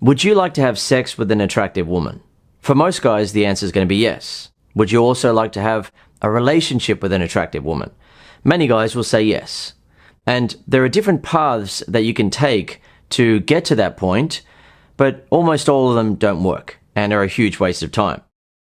Would you like to have sex with an attractive woman? For most guys, the answer is going to be yes. Would you also like to have a relationship with an attractive woman? Many guys will say yes. And there are different paths that you can take to get to that point, but almost all of them don't work and are a huge waste of time.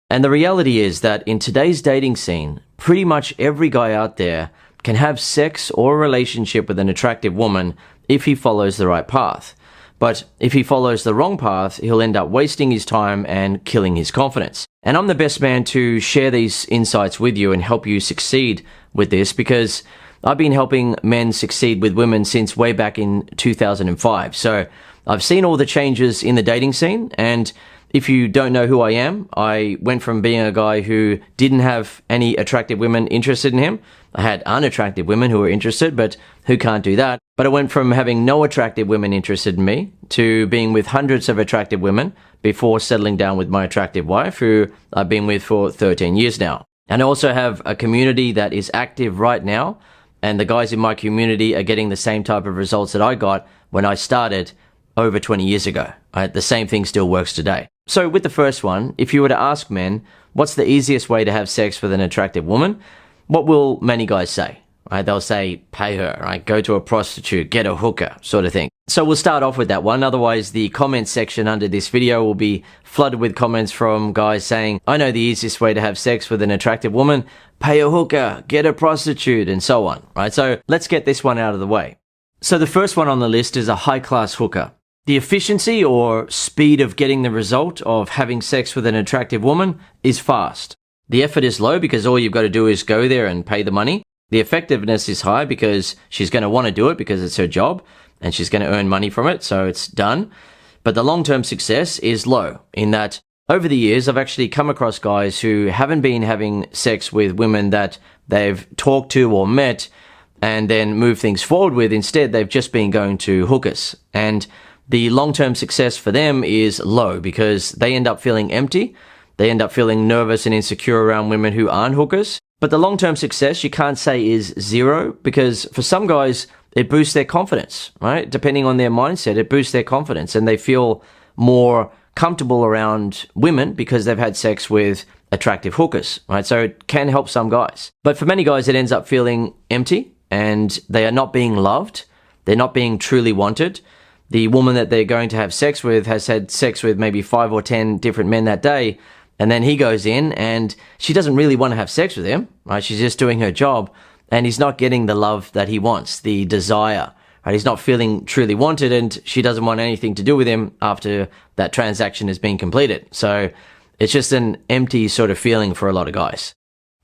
And the reality is that in today's dating scene, pretty much every guy out there can have sex or a relationship with an attractive woman if he follows the right path. But if he follows the wrong path, he'll end up wasting his time and killing his confidence. And I'm the best man to share these insights with you and help you succeed with this, because I've been helping men succeed with women since way back in 2005. So I've seen all the changes in the dating scene, and if you don't know who I am, I went from being a guy who didn't have any attractive women interested in him. I had unattractive women who were interested, but who can't do that? But I went from having no attractive women interested in me to being with hundreds of attractive women before settling down with my attractive wife, who I've been with for 13 years now. And I also have a community that is active right now, and the guys in my community are getting the same type of results that I got when I started over 20 years ago. The same thing still works today. So with the first one, if you were to ask men, what's the easiest way to have sex with an attractive woman? What will many guys say? They'll say, pay her, go to a prostitute, get a hooker, sort of thing. So we'll start off with that one. Otherwise, the comment section under this video will be flooded with comments from guys saying, I know the easiest way to have sex with an attractive woman, pay a hooker, get a prostitute, and so on, right? So let's get this one out of the way. So the first one on the list is a high-class hooker. The efficiency or speed of getting the result of having sex with an attractive woman is fast. The effort is low because all you've got to do is go there and pay the money. The effectiveness is high because she's going to want to do it because it's her job and she's going to earn money from it, so it's done. But the long-term success is low in that over the years, I've actually come across guys who haven't been having sex with women that they've talked to or met and then moved things forward with. Instead, they've just been going to hookers. And the long-term success for them is low because they end up feeling empty. They end up feeling nervous and insecure around women who aren't hookers. But the long-term success you can't say is zero, because for some guys, it boosts their confidence, right? Depending on their mindset, it boosts their confidence and they feel more comfortable around women because they've had sex with attractive hookers, right? So it can help some guys. But for many guys, it ends up feeling empty and they are not being loved. They're not being truly wanted. The woman that they're going to have sex with has had sex with maybe 5 or 10 different men that day. And then he goes in and she doesn't really want to have sex with him, right? She's just doing her job and he's not getting the love that he wants, the desire, right? He's not feeling truly wanted and she doesn't want anything to do with him after that transaction has been completed. So it's just an empty sort of feeling for a lot of guys.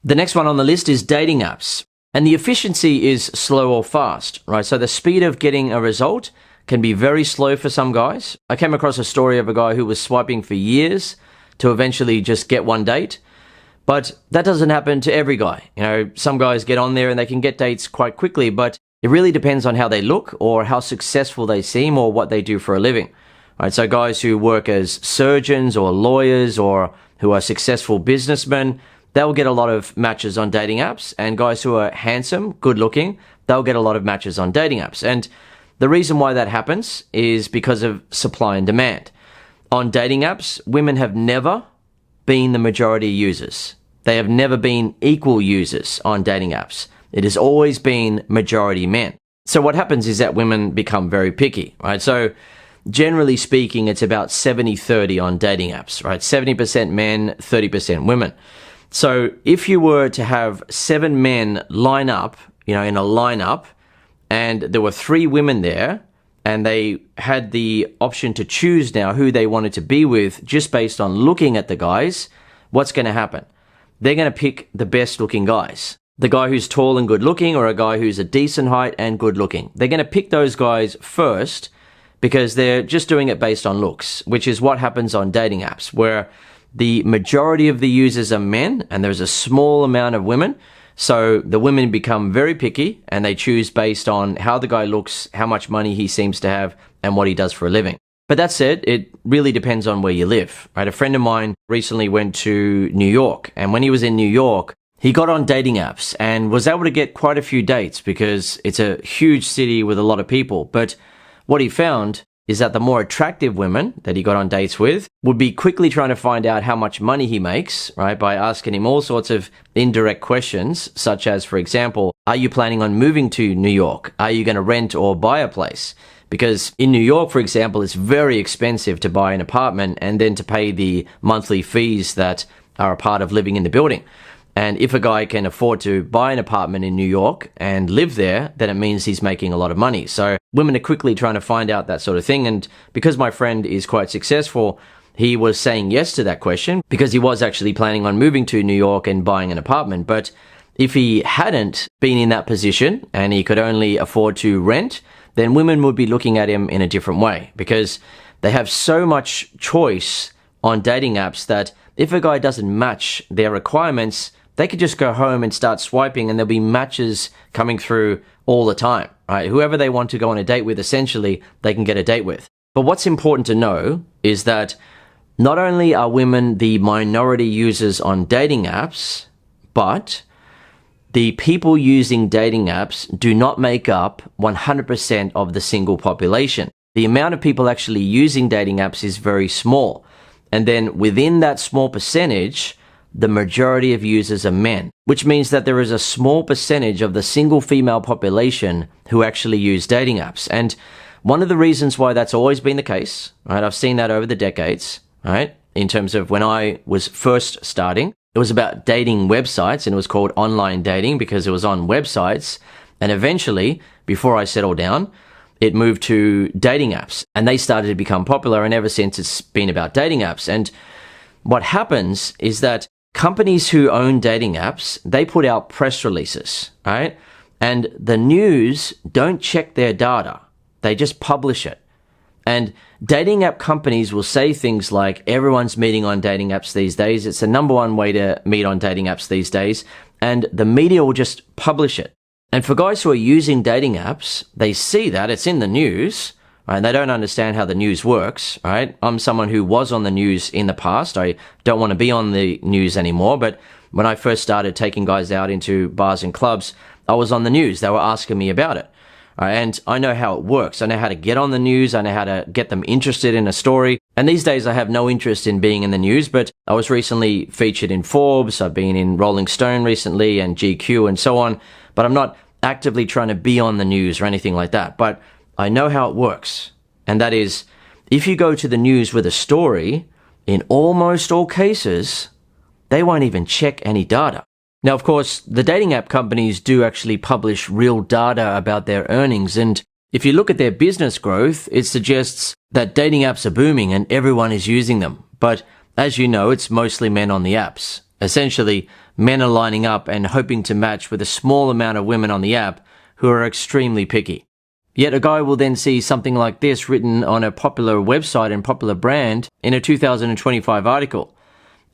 The next one on the list is dating apps. And the efficiency is slow or fast, right? So the speed of getting a result can be very slow for some guys. I came across a story of a guy who was swiping for years to eventually just get one date. But that doesn't happen to every guy. You know, some guys get on there and they can get dates quite quickly, but it really depends on how they look or how successful they seem or what they do for a living. Right? So guys who work as surgeons or lawyers or who are successful businessmen, they'll get a lot of matches on dating apps. And guys who are handsome, good looking, they'll get a lot of matches on dating apps. And the reason why that happens is because of supply and demand. On dating apps, women have never been the majority users. They have never been equal users on dating apps. It has always been majority men. So what happens is that women become very picky, right? So generally speaking, it's about 70-30 on dating apps, right? 70% men, 30% women. So if you were to have 7 men line up, in a lineup, and there were 3 women there, and they had the option to choose now who they wanted to be with just based on looking at the guys, what's going to happen? They're going to pick the best looking guys. The guy who's tall and good looking, or a guy who's a decent height and good looking. They're going to pick those guys first because they're just doing it based on looks, which is what happens on dating apps, where the majority of the users are men and there's a small amount of women. So the women become very picky and they choose based on how the guy looks, how much money he seems to have, and what he does for a living. But that said, it really depends on where you live, right? A friend of mine recently went to New York, and when he was in New York, he got on dating apps and was able to get quite a few dates because it's a huge city with a lot of people. But what he found is that the more attractive women that he got on dates with would be quickly trying to find out how much money he makes, right, by asking him all sorts of indirect questions, such as, for example, are you planning on moving to New York? Are you going to rent or buy a place? Because in New York, for example, it's very expensive to buy an apartment and then to pay the monthly fees that are a part of living in the building. And if a guy can afford to buy an apartment in New York and live there, then it means he's making a lot of money. So women are quickly trying to find out that sort of thing. And because my friend is quite successful, he was saying yes to that question because he was actually planning on moving to New York and buying an apartment. But if he hadn't been in that position and he could only afford to rent, then women would be looking at him in a different way because they have so much choice on dating apps that if a guy doesn't match their requirements, they could just go home and start swiping and there'll be matches coming through all the time, right? Whoever they want to go on a date with, essentially, they can get a date with. But what's important to know is that not only are women the minority users on dating apps, but the people using dating apps do not make up 100% of the single population. The amount of people actually using dating apps is very small. And then within that small percentage, the majority of users are men, which means that there is a small percentage of the single female population who actually use dating apps. And one of the reasons why that's always been the case, right? I've seen that over the decades, right? In terms of when I was first starting, it was about dating websites and it was called online dating because it was on websites. And eventually, before I settled down, it moved to dating apps and they started to become popular. And ever since it's been about dating apps. And what happens is that companies who own dating apps, they put out press releases, right? And the news don't check their data. They just publish it. And dating app companies will say things like, everyone's meeting on dating apps these days. It's the number one way to meet on dating apps these days. And the media will just publish it. And for guys who are using dating apps, they see that it's in the news, right? And they don't understand how the news works, right? I'm someone who was on the news in the past. I don't want to be on the news anymore. But when I first started taking guys out into bars and clubs, I was on the news. They were asking me about it. And I know how it works. I know how to get on the news. I know how to get them interested in a story. And these days I have no interest in being in the news, but I was recently featured in Forbes. I've been in Rolling Stone recently and GQ and so on. But I'm not actively trying to be on the news or anything like that. But I know how it works. And that is, if you go to the news with a story, in almost all cases, they won't even check any data. Now, of course, the dating app companies do actually publish real data about their earnings. And if you look at their business growth, it suggests that dating apps are booming and everyone is using them. But as you know, it's mostly men on the apps. Essentially, men are lining up and hoping to match with a small amount of women on the app who are extremely picky. Yet a guy will then see something like this written on a popular website and popular brand in a 2025 article.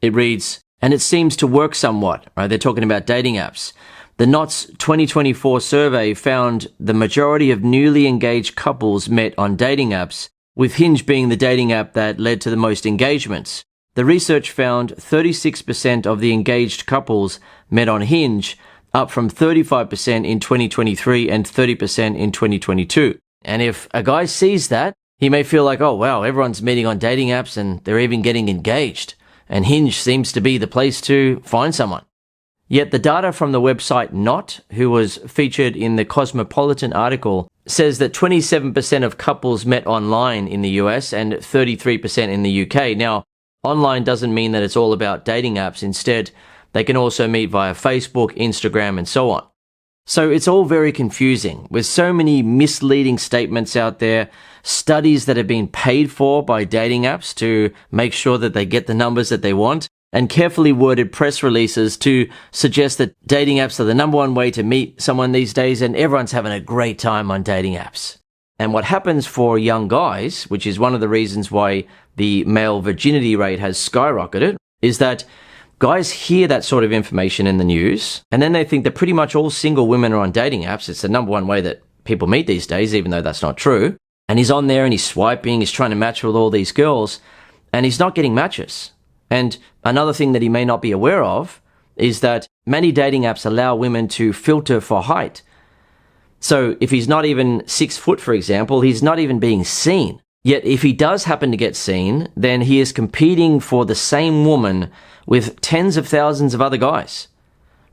It reads, and it seems to work somewhat, right? They're talking about dating apps. The Knott's 2024 survey found the majority of newly engaged couples met on dating apps, with Hinge being the dating app that led to the most engagements. The research found 36% of the engaged couples met on Hinge, up from 35% in 2023 and 30% in 2022. And if a guy sees that, he may feel like, oh wow, everyone's meeting on dating apps and they're even getting engaged. And Hinge seems to be the place to find someone. Yet the data from the website Knot, who was featured in the Cosmopolitan article, says that 27% of couples met online in the US and 33% in the UK. Now, online doesn't mean that it's all about dating apps. Instead, they can also meet via Facebook, Instagram, and so on. So it's all very confusing with so many misleading statements out there, studies that have been paid for by dating apps to make sure that they get the numbers that they want, and carefully worded press releases to suggest that dating apps are the number one way to meet someone these days and everyone's having a great time on dating apps. And what happens for young guys, which is one of the reasons why the male virginity rate has skyrocketed, is that guys hear that sort of information in the news, and then they think that pretty much all single women are on dating apps. It's the number one way that people meet these days, even though that's not true. And he's on there and he's swiping, he's trying to match with all these girls, and he's not getting matches. And another thing that he may not be aware of is that many dating apps allow women to filter for height. So if he's not even 6 foot, for example, he's not even being seen. Yet if he does happen to get seen, then he is competing for the same woman with tens of thousands of other guys.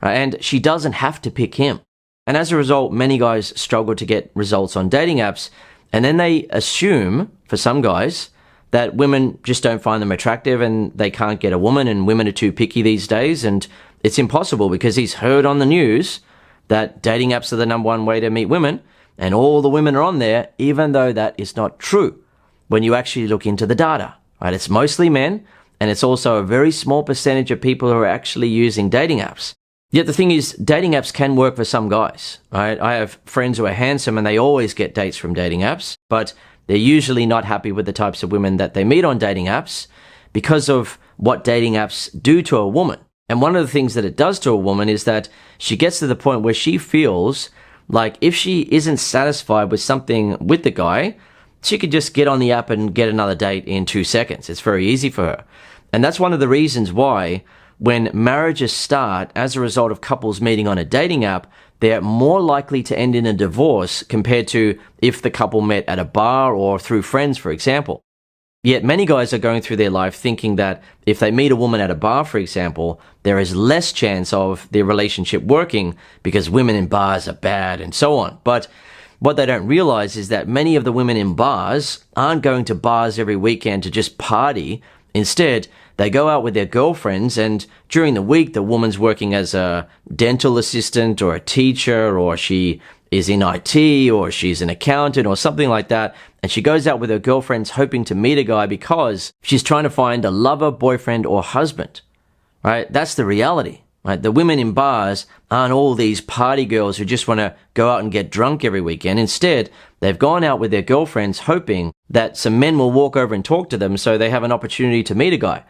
Right? And she doesn't have to pick him. And as a result, many guys struggle to get results on dating apps. And then they assume, for some guys, that women just don't find them attractive and they can't get a woman, and women are too picky these days. And it's impossible because he's heard on the news that dating apps are the number one way to meet women, and all the women are on there, even though that is not true. When you actually look into the data, right? It's mostly men, and it's also a very small percentage of people who are actually using dating apps. Yet the thing is, dating apps can work for some guys, right? I have friends who are handsome and they always get dates from dating apps, but they're usually not happy with the types of women that they meet on dating apps because of what dating apps do to a woman. And one of the things that it does to a woman is that she gets to the point where she feels like if she isn't satisfied with something with the guy, she could just get on the app and get another date in 2 seconds. It's very easy for her. And that's one of the reasons why when marriages start as a result of couples meeting on a dating app, they're more likely to end in a divorce compared to if the couple met at a bar or through friends, for example. Yet many guys are going through their life thinking that if they meet a woman at a bar, for example, there is less chance of their relationship working because women in bars are bad and so on. But what they don't realize is that many of the women in bars aren't going to bars every weekend to just party. Instead, they go out with their girlfriends, and during the week, the woman's working as a dental assistant or a teacher, or she is in IT, or she's an accountant or something like that. And she goes out with her girlfriends hoping to meet a guy because she's trying to find a lover, boyfriend, or husband, right? That's the reality. Right? The women in bars aren't all these party girls who just want to go out and get drunk every weekend. Instead, they've gone out with their girlfriends hoping that some men will walk over and talk to them so they have an opportunity to meet a guy.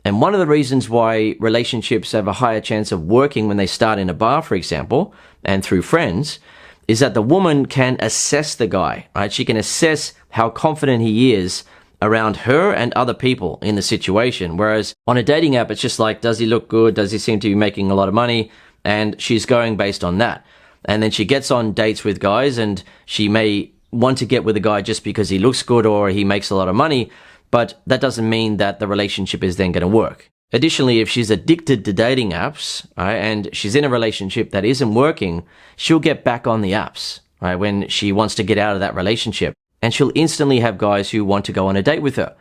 And one of the reasons why relationships have a higher chance of working when they start in a bar, for example, and through friends, is that the woman can assess the guy, right? She can assess how confident he is around her and other people in the situation. Whereas on a dating app, it's just like, does he look good? Does he seem to be making a lot of money? And she's going based on that. And then she gets on dates with guys, and she may want to get with a guy just because he looks good or he makes a lot of money, but that doesn't mean that the relationship is then going to work. Additionally, if she's addicted to dating apps, right, and she's in a relationship that isn't working, she'll get back on the apps, right, when she wants to get out of that relationship. And she'll instantly have guys who want to go on a date with her.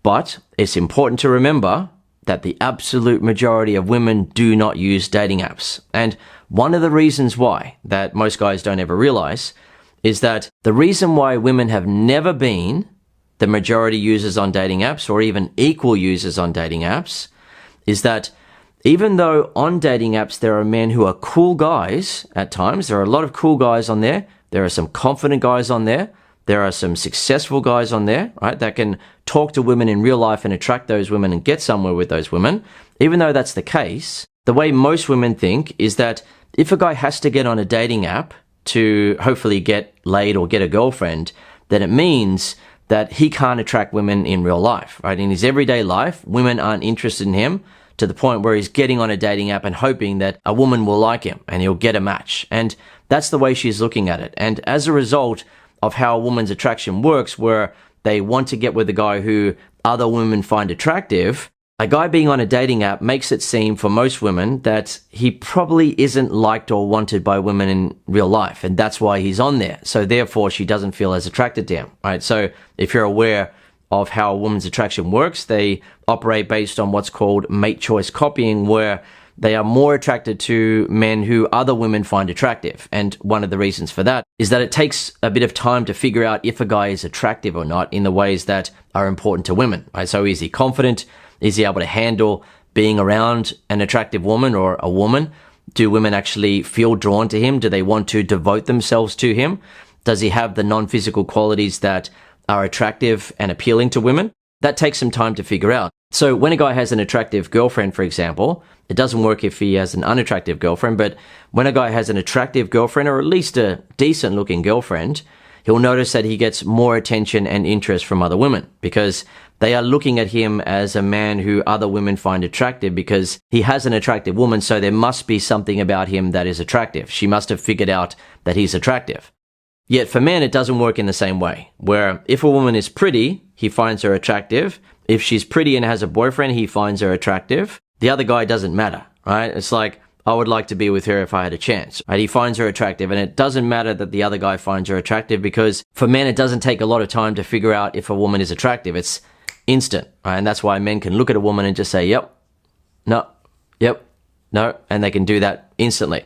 But it's important to remember that the absolute majority of women do not use dating apps. And one of the reasons why that most guys don't ever realize is that the reason why women have never been the majority users on dating apps or even equal users on dating apps is that even though on dating apps there are men who are cool guys at times, there are a lot of cool guys on there, there are some confident guys on there, there are some successful guys on there, right, that can talk to women in real life and attract those women and get somewhere with those women. Even though that's the case, the way most women think is that if a guy has to get on a dating app to hopefully get laid or get a girlfriend, then it means that he can't attract women in real life, right? In his everyday life, women aren't interested in him to the point where he's getting on a dating app and hoping that a woman will like him and he'll get a match. And that's the way she's looking at it. And as a result of how a woman's attraction works, where they want to get with a guy who other women find attractive, a guy being on a dating app makes it seem for most women that he probably isn't liked or wanted by women in real life, and that's why he's on there. So therefore, she doesn't feel as attracted to him, right? So if you're aware of how a woman's attraction works, they operate based on what's called mate choice copying, where they are more attracted to men who other women find attractive. And one of the reasons for that is that it takes a bit of time to figure out if a guy is attractive or not in the ways that are important to women, right? So is he confident? Is he able to handle being around an attractive woman or a woman? Do women actually feel drawn to him? Do they want to devote themselves to him? Does he have the non-physical qualities that are attractive and appealing to women? That takes some time to figure out. So when a guy has an attractive girlfriend, for example, it doesn't work if he has an unattractive girlfriend, but when a guy has an attractive girlfriend, or at least a decent looking girlfriend, he'll notice that he gets more attention and interest from other women because they are looking at him as a man who other women find attractive because he has an attractive woman, so there must be something about him that is attractive. She must have figured out that he's attractive. Yet for men, it doesn't work in the same way, where if a woman is pretty, he finds her attractive. If she's pretty and has a boyfriend, he finds her attractive. The other guy doesn't matter, right? It's like, I would like to be with her if I had a chance, right? He finds her attractive, and it doesn't matter that the other guy finds her attractive, because for men, it doesn't take a lot of time to figure out if a woman is attractive. It's instant, right? And that's why men can look at a woman and just say, yep, no, yep, no, and they can do that instantly,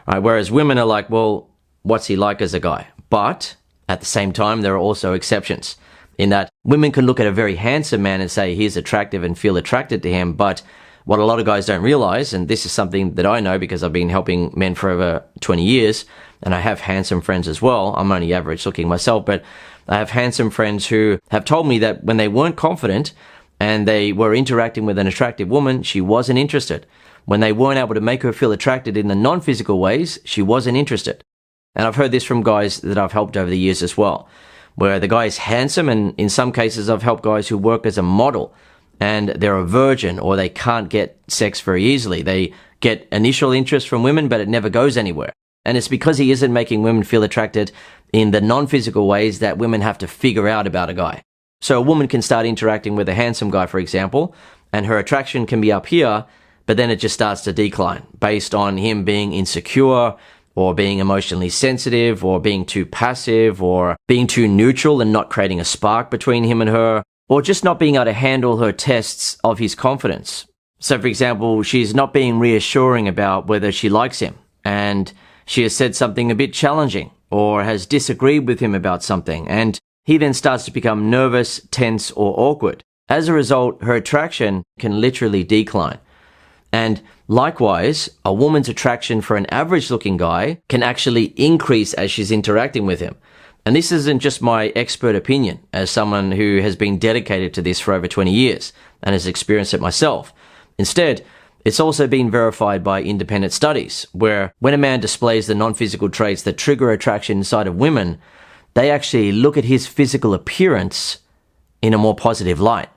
right? Whereas women are like, well, what's he like as a guy? But at the same time, there are also exceptions in that women can look at a very handsome man and say he's attractive and feel attracted to him. But what a lot of guys don't realize, and this is something that I know because I've been helping men for over 20 years, and I have handsome friends as well. I'm only average looking myself, but I have handsome friends who have told me that when they weren't confident and they were interacting with an attractive woman, she wasn't interested. When they weren't able to make her feel attracted in the non-physical ways, she wasn't interested. And I've heard this from guys that I've helped over the years as well, where the guy is handsome, and in some cases I've helped guys who work as a model and they're a virgin, or they can't get sex very easily. They get initial interest from women, but it never goes anywhere. And it's because he isn't making women feel attracted in the non-physical ways that women have to figure out about a guy. So a woman can start interacting with a handsome guy, for example, and her attraction can be up here, but then it just starts to decline based on him being insecure, or being emotionally sensitive, or being too passive, or being too neutral and not creating a spark between him and her, or just not being able to handle her tests of his confidence. So for example, she's not being reassuring about whether she likes him, and she has said something a bit challenging, or has disagreed with him about something, and he then starts to become nervous, tense, or awkward. As a result, her attraction can literally decline. And likewise, a woman's attraction for an average-looking guy can actually increase as she's interacting with him. And this isn't just my expert opinion as someone who has been dedicated to this for over 20 years and has experienced it myself. Instead, it's also been verified by independent studies, where when a man displays the non-physical traits that trigger attraction inside of women, they actually look at his physical appearance in a more positive light.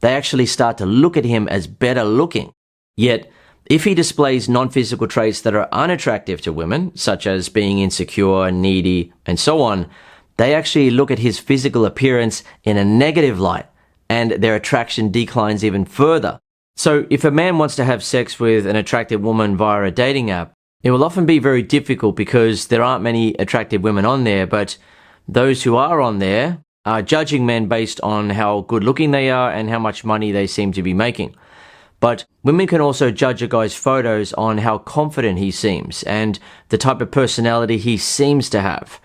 They actually start to look at him as better looking. Yet, if he displays non-physical traits that are unattractive to women, such as being insecure, needy, and so on, they actually look at his physical appearance in a negative light, and their attraction declines even further. So if a man wants to have sex with an attractive woman via a dating app, it will often be very difficult because there aren't many attractive women on there, but those who are on there are judging men based on how good looking they are and how much money they seem to be making. But women can also judge a guy's photos on how confident he seems and the type of personality he seems to have.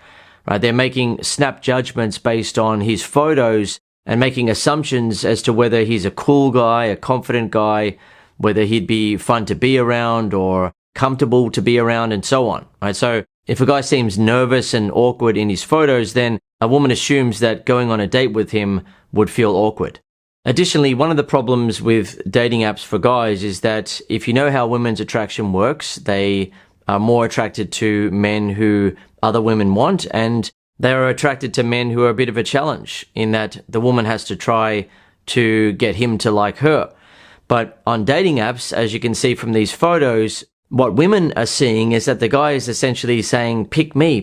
Right? They're making snap judgments based on his photos and making assumptions as to whether he's a cool guy, a confident guy, whether he'd be fun to be around or comfortable to be around, and so on. Right? So if a guy seems nervous and awkward in his photos, then a woman assumes that going on a date with him would feel awkward. Additionally, one of the problems with dating apps for guys is that if you know how women's attraction works, they are more attracted to men who other women want, and they are attracted to men who are a bit of a challenge in that the woman has to try to get him to like her. But on dating apps, as you can see from these photos, what women are seeing is that the guy is essentially saying, pick me,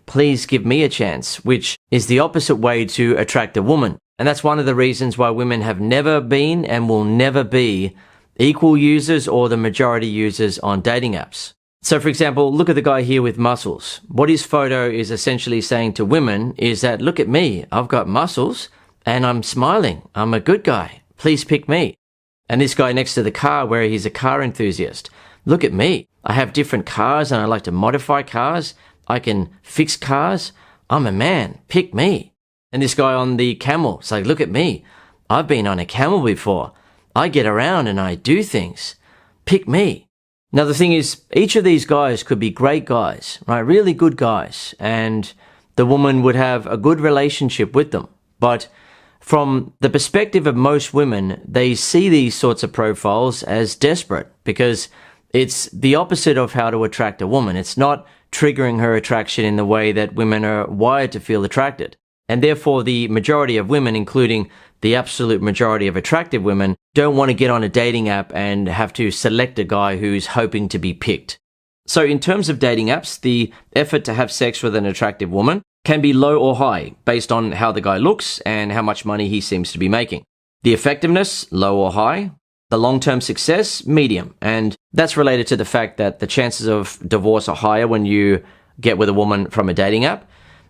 please give me a chance, which is the opposite way to attract a woman. And that's one of the reasons why women have never been and will never be equal users or the majority users on dating apps. So for example, look at the guy here with muscles. What his photo is essentially saying to women is that, look at me, I've got muscles and I'm smiling. I'm a good guy. Please pick me. And this guy next to the car where he's a car enthusiast. Look at me. I have different cars and I like to modify cars. I can fix cars. I'm a man. Pick me. And this guy on the camel, it's like, look at me. I've been on a camel before. I get around and I do things. Pick me. Now, the thing is, each of these guys could be great guys, right? Really good guys. And the woman would have a good relationship with them. But from the perspective of most women, they see these sorts of profiles as desperate because it's the opposite of how to attract a woman. It's not triggering her attraction in the way that women are wired to feel attracted. And therefore, the majority of women, including the absolute majority of attractive women, don't want to get on a dating app and have to select a guy who's hoping to be picked. So in terms of dating apps, the effort to have sex with an attractive woman can be low or high based on how the guy looks and how much money he seems to be making. The effectiveness, low or high. The long-term success, medium. And that's related to the fact that the chances of divorce are higher when you get with a woman from a dating app.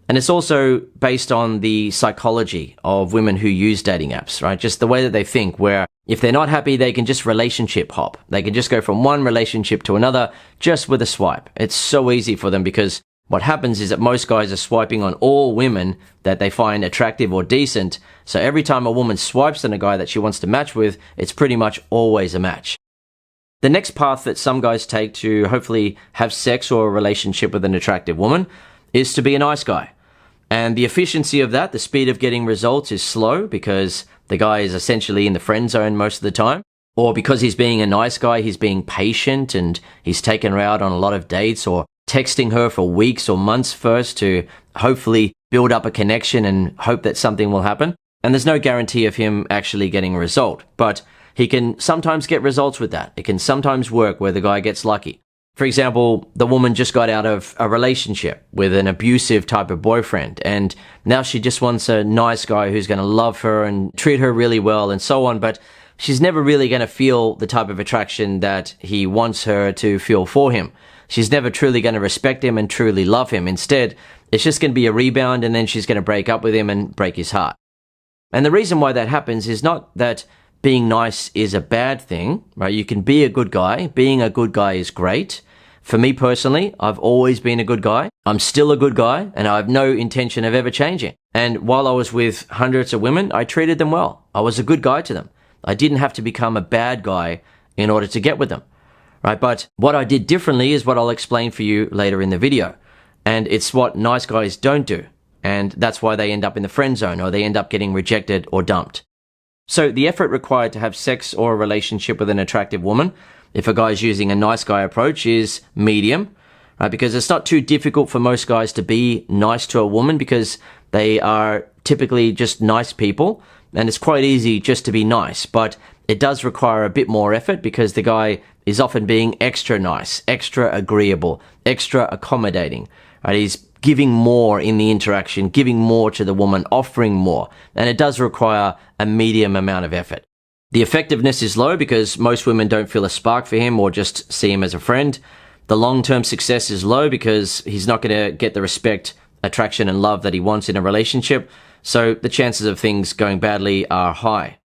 And it's also based on the psychology of women who use dating apps, right? Just the way that they think, where if they're not happy, they can just relationship hop. They can just go from one relationship to another just with a swipe. It's so easy for them because what happens is that most guys are swiping on all women that they find attractive or decent. So every time a woman swipes on a guy that she wants to match with, it's pretty much always a match. The next path that some guys take to hopefully have sex or a relationship with an attractive woman is to be a nice guy. And the efficiency of that, the speed of getting results is slow because the guy is essentially in the friend zone most of the time. Or because he's being a nice guy, he's being patient and he's taken her out on a lot of dates or texting her for weeks or months first to hopefully build up a connection and hope that something will happen. And there's no guarantee of him actually getting a result, but he can sometimes get results with that. It can sometimes work where the guy gets lucky. For example, the woman just got out of a relationship with an abusive type of boyfriend, and now she just wants a nice guy who's going to love her and treat her really well and so on, but she's never really going to feel the type of attraction that he wants her to feel for him. She's never truly going to respect him and truly love him. Instead, it's just going to be a rebound, and then she's going to break up with him and break his heart. And the reason why that happens is not that being nice is a bad thing, right? You can be a good guy. Being a good guy is great. For me personally, I've always been a good guy. I'm still a good guy, and I have no intention of ever changing. And while I was with hundreds of women, I treated them well. I was a good guy to them. I didn't have to become a bad guy in order to get with them, right? But what I did differently is what I'll explain for you later in the video. And it's what nice guys don't do. And that's why they end up in the friend zone, or they end up getting rejected or dumped. So the effort required to have sex or a relationship with an attractive woman, if a guy's using a nice guy approach, is medium, right? Because it's not too difficult for most guys to be nice to a woman because they are typically just nice people, and it's quite easy just to be nice. But it does require a bit more effort because the guy is often being extra nice, extra agreeable, extra accommodating, right? He's giving more in the interaction, giving more to the woman, offering more. And it does require a medium amount of effort. The effectiveness is low because most women don't feel a spark for him or just see him as a friend. The long-term success is low because he's not going to get the respect, attraction, and love that he wants in a relationship. So the chances of things going badly are high.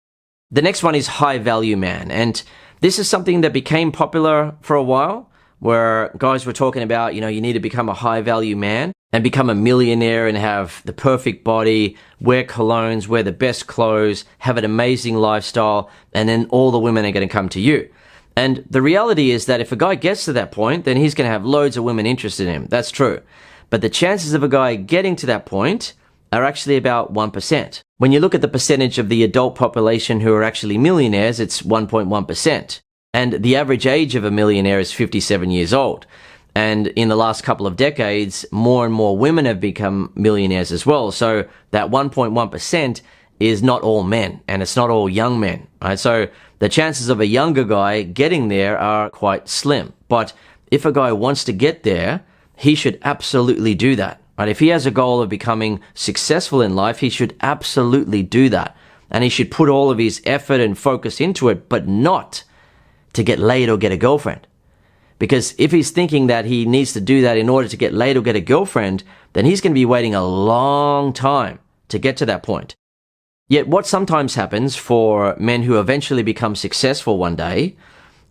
The next one is high value man. And this is something that became popular for a while, where guys were talking about, you need to become a high value man and become a millionaire and have the perfect body, wear colognes, wear the best clothes, have an amazing lifestyle, and then all the women are going to come to you. And the reality is that if a guy gets to that point, then he's going to have loads of women interested in him. That's true. But the chances of a guy getting to that point are actually about 1%. When you look at the percentage of the adult population who are actually millionaires, it's 1.1%. And the average age of a millionaire is 57 years old. And in the last couple of decades, more and more women have become millionaires as well. So that 1.1% is not all men, and it's not all young men, right? So the chances of a younger guy getting there are quite slim. But if a guy wants to get there, he should absolutely do that, right? If he has a goal of becoming successful in life, he should absolutely do that. And he should put all of his effort and focus into it, but not to get laid or get a girlfriend. Because if he's thinking that he needs to do that in order to get laid or get a girlfriend, then he's going to be waiting a long time to get to that point. Yet what sometimes happens for men who eventually become successful one day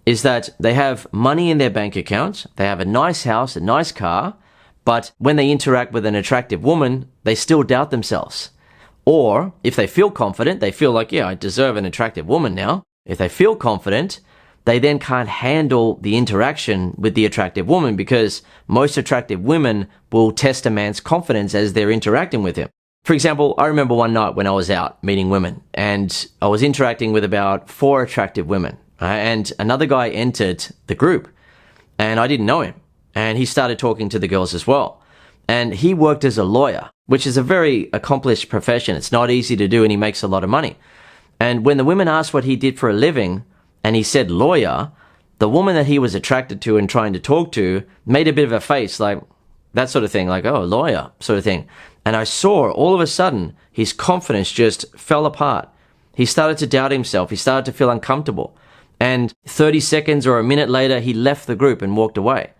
is that they have money in their bank account, they have a nice house, a nice car, but when they interact with an attractive woman, they still doubt themselves. Or if they feel confident, they feel like, yeah, I deserve an attractive woman now. If they feel confident, they then can't handle the interaction with the attractive woman because most attractive women will test a man's confidence as they're interacting with him. For example, I remember one night when I was out meeting women and I was interacting with about 4 attractive women, and another guy entered the group and I didn't know him, and he started talking to the girls as well. And he worked as a lawyer, which is a very accomplished profession. It's not easy to do and he makes a lot of money. And when the women asked what he did for a living, and he said lawyer, the woman that he was attracted to and trying to talk to made a bit of a face, like that sort of thing, like, oh, lawyer sort of thing. And I saw all of a sudden his confidence just fell apart. He started to doubt himself. He started to feel uncomfortable. And 30 seconds or a minute later, he left the group and walked away.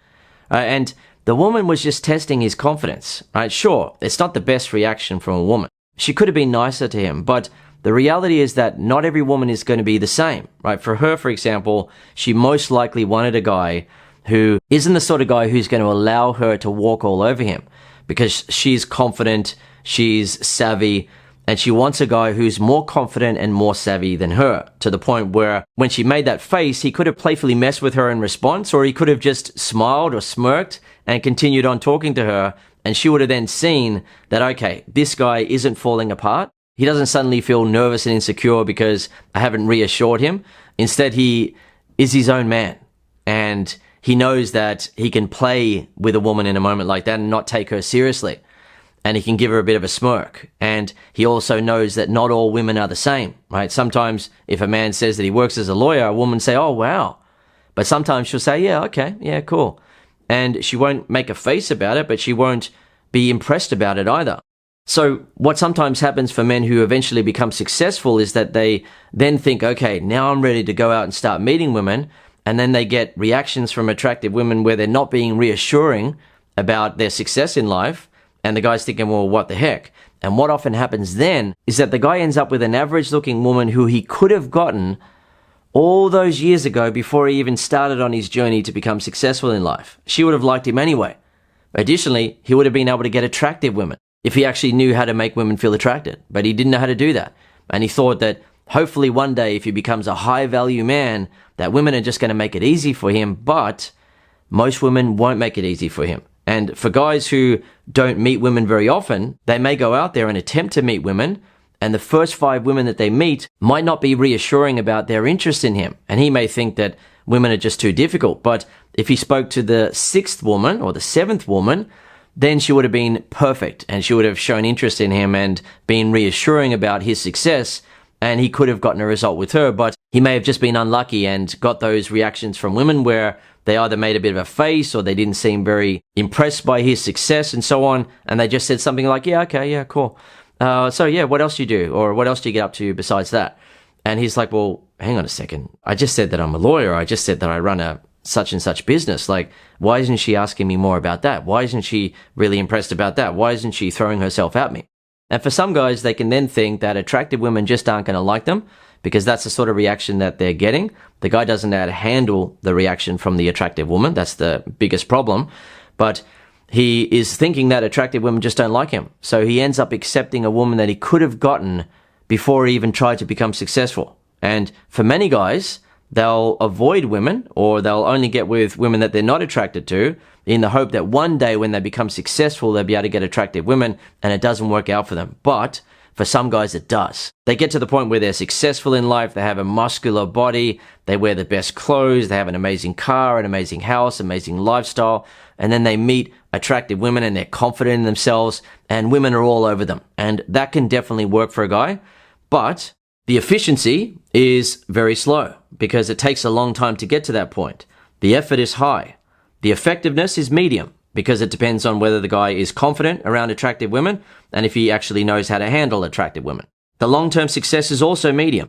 And the woman was just testing his confidence, right? Sure, it's not the best reaction from a woman. She could have been nicer to him, but the reality is that not every woman is going to be the same, right? For her, for example, she most likely wanted a guy who isn't the sort of guy who's going to allow her to walk all over him, because she's confident, she's savvy, and she wants a guy who's more confident and more savvy than her, to the point where when she made that face, he could have playfully messed with her in response, or he could have just smiled or smirked and continued on talking to her, and she would have then seen that, okay, this guy isn't falling apart. He doesn't suddenly feel nervous and insecure because I haven't reassured him. Instead, he is his own man, and he knows that he can play with a woman in a moment like that and not take her seriously. And he can give her a bit of a smirk. And he also knows that not all women are the same, right? Sometimes if a man says that he works as a lawyer, a woman say, oh, wow. But sometimes she'll say, yeah, okay, yeah, cool. And she won't make a face about it, but she won't be impressed about it either. So what sometimes happens for men who eventually become successful is that they then think, okay, now I'm ready to go out and start meeting women. And then they get reactions from attractive women where they're not being reassuring about their success in life. And the guy's thinking, well, what the heck? And what often happens then is that the guy ends up with an average-looking woman who he could have gotten all those years ago before he even started on his journey to become successful in life. She would have liked him anyway. Additionally, he would have been able to get attractive women if he actually knew how to make women feel attracted. But he didn't know how to do that. And he thought that hopefully one day, if he becomes a high-value man, that women are just going to make it easy for him. But most women won't make it easy for him. And for guys who don't meet women very often, they may go out there and attempt to meet women, and the first 5 women that they meet might not be reassuring about their interest in him. And he may think that women are just too difficult. But if he spoke to the 6th woman or the 7th woman, then she would have been perfect, and she would have shown interest in him and been reassuring about his success, and he could have gotten a result with her. But he may have just been unlucky and got those reactions from women where they either made a bit of a face or they didn't seem very impressed by his success and so on. And they just said something like, yeah, okay, yeah, cool. So yeah, what else do you do? Or what else do you get up to besides that? And he's like, well, hang on a second. I just said that I'm a lawyer. I just said that I run a such and such business. Like, why isn't she asking me more about that? Why isn't she really impressed about that? Why isn't she throwing herself at me? And for some guys, they can then think that attractive women just aren't going to like them, because that's the sort of reaction that they're getting. The guy doesn't know how to handle the reaction from the attractive woman. That's the biggest problem. But he is thinking that attractive women just don't like him. So he ends up accepting a woman that he could have gotten before he even tried to become successful. And for many guys, they'll avoid women, or they'll only get with women that they're not attracted to, in the hope that one day when they become successful, they'll be able to get attractive women, and it doesn't work out for them. But for some guys, it does. They get to the point where they're successful in life, they have a muscular body, they wear the best clothes, they have an amazing car, an amazing house, amazing lifestyle, and then they meet attractive women and they're confident in themselves, and women are all over them. And that can definitely work for a guy, but the efficiency is very slow because it takes a long time to get to that point. The effort is high. The effectiveness is medium, because it depends on whether the guy is confident around attractive women and if he actually knows how to handle attractive women. The long-term success is also medium.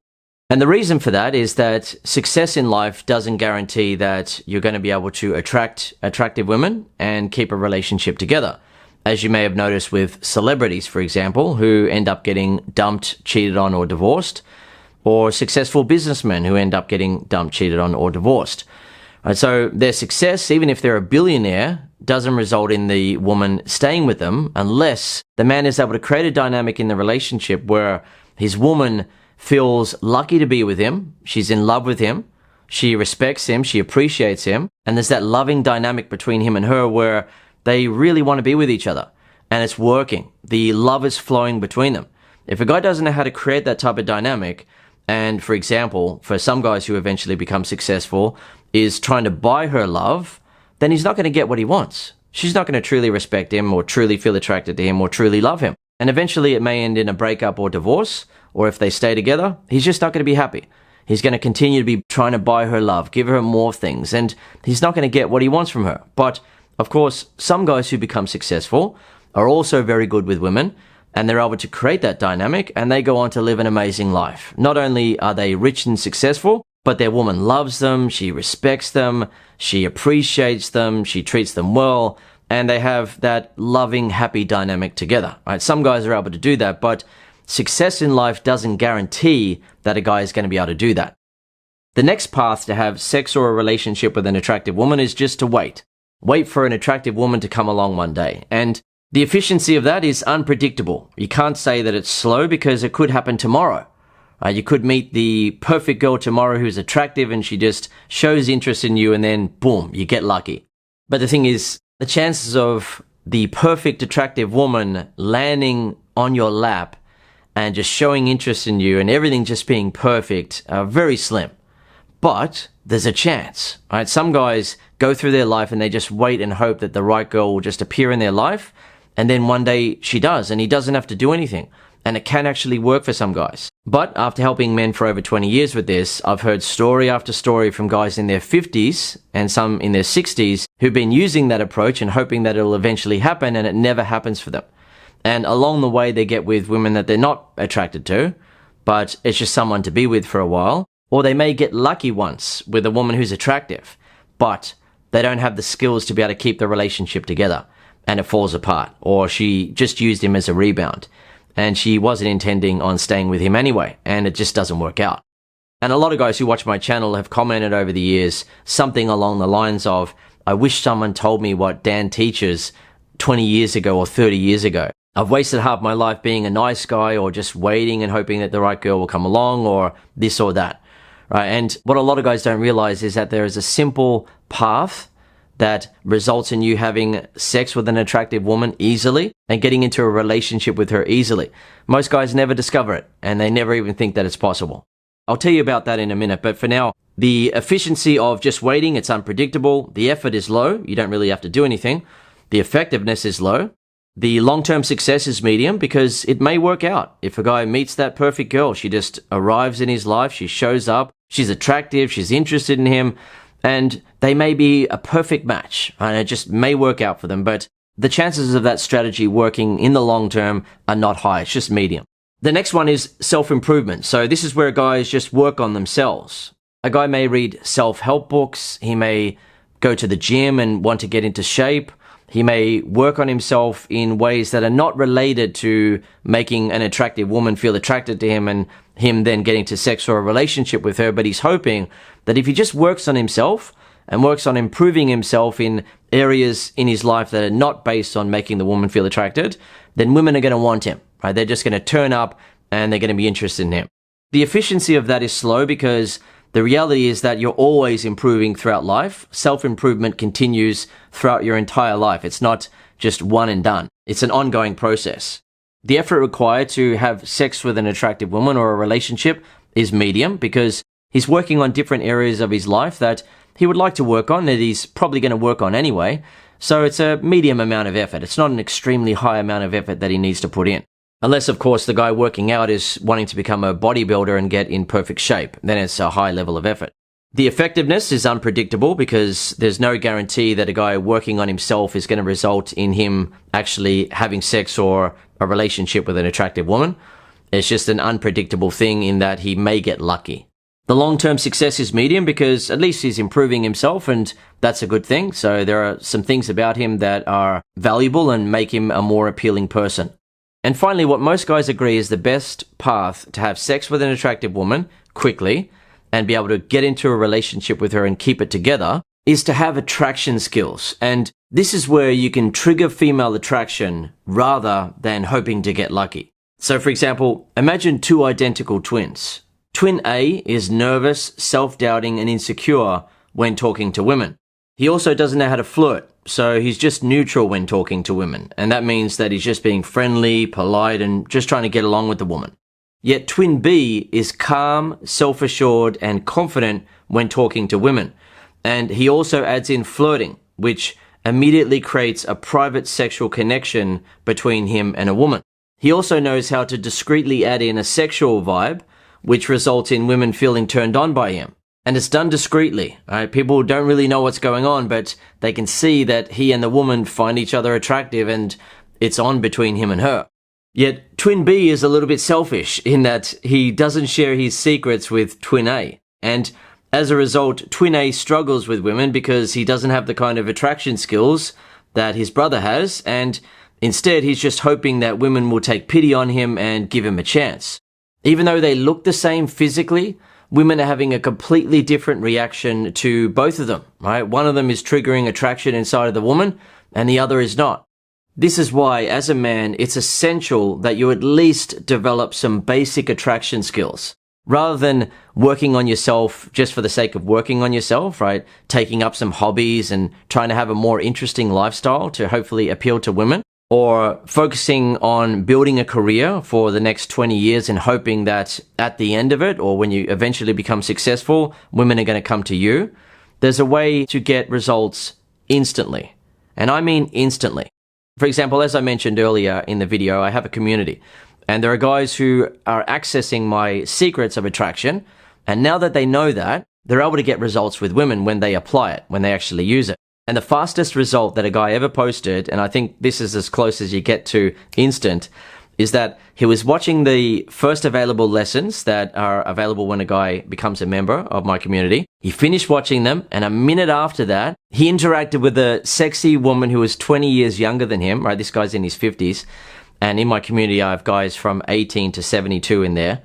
And the reason for that is that success in life doesn't guarantee that you're going to be able to attract attractive women and keep a relationship together. As you may have noticed with celebrities, for example, who end up getting dumped, cheated on, or divorced, or successful businessmen who end up getting dumped, cheated on, or divorced. And so their success, even if they're a billionaire, doesn't result in the woman staying with them unless the man is able to create a dynamic in the relationship where his woman feels lucky to be with him, she's in love with him, she respects him, she appreciates him, and there's that loving dynamic between him and her where they really want to be with each other, and it's working. The love is flowing between them. If a guy doesn't know how to create that type of dynamic, and for example, for some guys who eventually become successful, is trying to buy her love, then he's not going to get what he wants. She's not going to truly respect him or truly feel attracted to him or truly love him. And eventually it may end in a breakup or divorce, or if they stay together, he's just not going to be happy. He's going to continue to be trying to buy her love, give her more things, and he's not going to get what he wants from her. But, of course, some guys who become successful are also very good with women, and they're able to create that dynamic, and they go on to live an amazing life. Not only are they rich and successful, but their woman loves them, she respects them, she appreciates them, she treats them well, and they have that loving, happy dynamic together. Right? Some guys are able to do that, but success in life doesn't guarantee that a guy is going to be able to do that. The next path to have sex or a relationship with an attractive woman is just to wait. Wait for an attractive woman to come along one day. And the efficiency of that is unpredictable. You can't say that it's slow because it could happen tomorrow. You could meet the perfect girl tomorrow who's attractive and she just shows interest in you and then boom, you get lucky. But the thing is, the chances of the perfect attractive woman landing on your lap and just showing interest in you and everything just being perfect are very slim. But there's a chance, right? Some guys go through their life and they just wait and hope that the right girl will just appear in their life, and then one day she does and he doesn't have to do anything. And it can actually work for some guys. But after helping men for over 20 years with this, I've heard story after story from guys in their 50s and some in their 60s who've been using that approach and hoping that it'll eventually happen, and it never happens for them. And along the way, they get with women that they're not attracted to, but it's just someone to be with for a while. Or they may get lucky once with a woman who's attractive, but they don't have the skills to be able to keep the relationship together, and it falls apart. Or she just used him as a rebound, and she wasn't intending on staying with him anyway, and it just doesn't work out. And a lot of guys who watch my channel have commented over the years something along the lines of, I wish someone told me what Dan teaches 20 years ago or 30 years ago. I've wasted half my life being a nice guy or just waiting and hoping that the right girl will come along or this or that. Right? And what a lot of guys don't realize is that there is a simple path that results in you having sex with an attractive woman easily and getting into a relationship with her easily. Most guys never discover it, and they never even think that it's possible. I'll tell you about that in a minute, but for now, the efficiency of just waiting, it's unpredictable. The effort is low. You don't really have to do anything. The effectiveness is low. The long-term success is medium because it may work out. If a guy meets that perfect girl, she just arrives in his life, she shows up, she's attractive, she's interested in him, and they may be a perfect match, and it just may work out for them, but the chances of that strategy working in the long term are not high. It's just medium. The next one is self-improvement. So this is where guys just work on themselves. A guy may read self-help books. He may go to the gym and want to get into shape. He may work on himself in ways that are not related to making an attractive woman feel attracted to him and him then getting to sex or a relationship with her. But he's hoping that if he just works on himself and works on improving himself in areas in his life that are not based on making the woman feel attracted, then women are going to want him, right? They're just going to turn up and they're going to be interested in him. The efficiency of that is slow because the reality is that you're always improving throughout life. Self-improvement continues throughout your entire life. It's not just one and done. It's an ongoing process. The effort required to have sex with an attractive woman or a relationship is medium because he's working on different areas of his life that he would like to work on, that he's probably going to work on anyway. So it's a medium amount of effort. It's not an extremely high amount of effort that he needs to put in. Unless, of course, the guy working out is wanting to become a bodybuilder and get in perfect shape. Then it's a high level of effort. The effectiveness is unpredictable because there's no guarantee that a guy working on himself is going to result in him actually having sex or a relationship with an attractive woman. It's just an unpredictable thing in that he may get lucky. The long-term success is medium because at least he's improving himself, and that's a good thing. So there are some things about him that are valuable and make him a more appealing person. And finally, what most guys agree is the best path to have sex with an attractive woman quickly and be able to get into a relationship with her and keep it together is to have attraction skills. And this is where you can trigger female attraction rather than hoping to get lucky. So for example, imagine two identical twins. Twin A is nervous, self-doubting, and insecure when talking to women. He also doesn't know how to flirt, so he's just neutral when talking to women, and that means that he's just being friendly, polite, and just trying to get along with the woman. Yet Twin B is calm, self-assured, and confident when talking to women, and he also adds in flirting, which immediately creates a private sexual connection between him and a woman. He also knows how to discreetly add in a sexual vibe, which results in women feeling turned on by him. And it's done discreetly, right? People don't really know what's going on, but they can see that he and the woman find each other attractive and it's on between him and her. Yet Twin B is a little bit selfish in that he doesn't share his secrets with Twin A. And as a result, Twin A struggles with women because he doesn't have the kind of attraction skills that his brother has, and instead he's just hoping that women will take pity on him and give him a chance. Even though they look the same physically, women are having a completely different reaction to both of them, right? One of them is triggering attraction inside of the woman and the other is not. This is why, as a man, it's essential that you at least develop some basic attraction skills. Rather than working on yourself just for the sake of working on yourself, right? Taking up some hobbies and trying to have a more interesting lifestyle to hopefully appeal to women, or focusing on building a career for the next 20 years and hoping that at the end of it, or when you eventually become successful, women are going to come to you. There's a way to get results instantly. And I mean instantly. For example, as I mentioned earlier in the video, I have a community. And there are guys who are accessing my secrets of attraction. And now that they know that, they're able to get results with women when they apply it, when they actually use it. And the fastest result that a guy ever posted, and I think this is as close as you get to instant, is that he was watching the first available lessons that are available when a guy becomes a member of my community. He finished watching them, and a minute after that, he interacted with a sexy woman who was 20 years younger than him, right? This guy's in his 50s. And in my community, I have guys from 18 to 72 in there.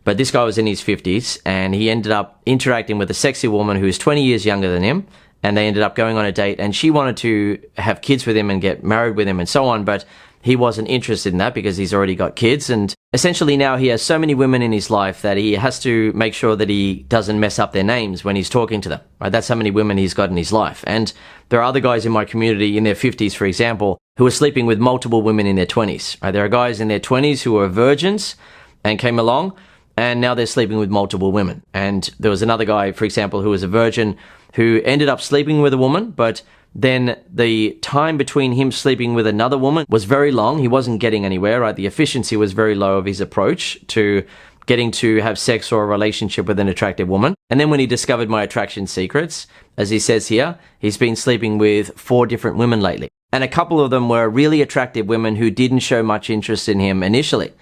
But this guy was in his 50s, and he ended up interacting with a sexy woman who was 20 years younger than him. And they ended up going on a date, and she wanted to have kids with him and get married with him and so on. But he wasn't interested in that because he's already got kids. And essentially now he has so many women in his life that he has to make sure that he doesn't mess up their names when he's talking to them, right? That's how many women he's got in his life. And there are other guys in my community in their 50s, for example, who are sleeping with multiple women in their 20s, right? There are guys in their 20s who are virgins and came along, and now they're sleeping with multiple women. And there was another guy, for example, who was a virgin who ended up sleeping with a woman, but then the time between him sleeping with another woman was very long. He wasn't getting anywhere, right? The efficiency was very low of his approach to getting to have sex or a relationship with an attractive woman. And then when he discovered my attraction secrets, as he says here, he's been sleeping with 4 different women lately. And a couple of them were really attractive women who didn't show much interest in him initially,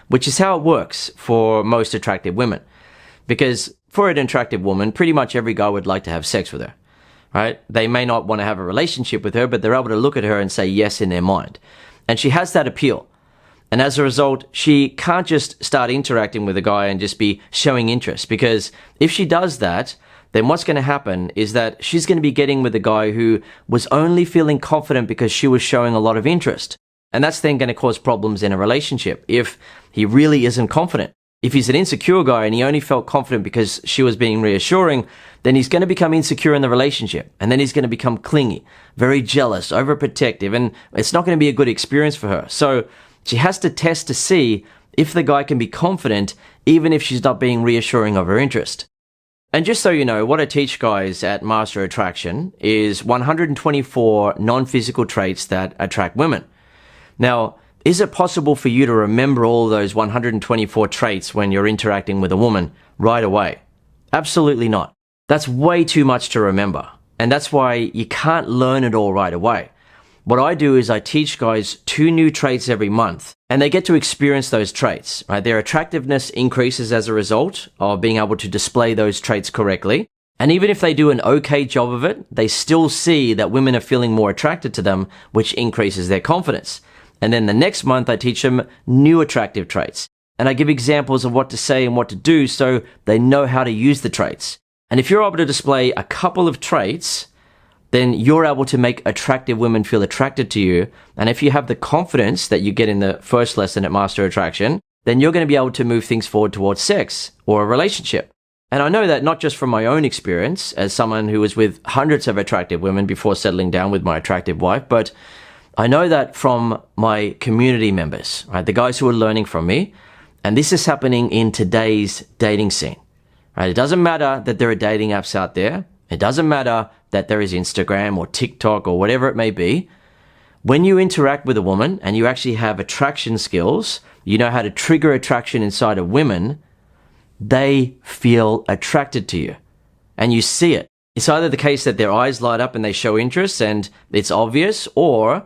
which is how it works for most attractive women. Because for an attractive woman, pretty much every guy would like to have sex with her, right? They may not want to have a relationship with her, but they're able to look at her and say yes in their mind. And she has that appeal. And as a result, she can't just start interacting with a guy and just be showing interest, because if she does that, then what's going to happen is that she's going to be getting with a guy who was only feeling confident because she was showing a lot of interest. And that's then going to cause problems in a relationship if he really isn't confident. If he's an insecure guy and he only felt confident because she was being reassuring, then he's going to become insecure in the relationship. And then he's going to become clingy, very jealous, overprotective, and it's not going to be a good experience for her. So she has to test to see if the guy can be confident, even if she's not being reassuring of her interest. And just so you know, what I teach guys at Master Attraction is 124 non-physical traits that attract women. Now, is it possible for you to remember all those 124 traits when you're interacting with a woman right away? Absolutely not. That's way too much to remember. And that's why you can't learn it all right away. What I do is I teach guys 2 new traits every month, and they get to experience those traits, right? Their attractiveness increases as a result of being able to display those traits correctly. And even if they do an okay job of it, they still see that women are feeling more attracted to them, which increases their confidence. And then the next month, I teach them new attractive traits. And I give examples of what to say and what to do so they know how to use the traits. And if you're able to display a couple of traits, then you're able to make attractive women feel attracted to you. And if you have the confidence that you get in the first lesson at Master Attraction, then you're going to be able to move things forward towards sex or a relationship. And I know that not just from my own experience as someone who was with hundreds of attractive women before settling down with my attractive wife, but I know that from my community members, right? The guys who are learning from me. And this is happening in today's dating scene, right? It doesn't matter that there are dating apps out there. It doesn't matter that there is Instagram or TikTok or whatever it may be. When you interact with a woman and you actually have attraction skills, you know how to trigger attraction inside of women, they feel attracted to you. And you see it. It's either the case that their eyes light up and they show interest and it's obvious, or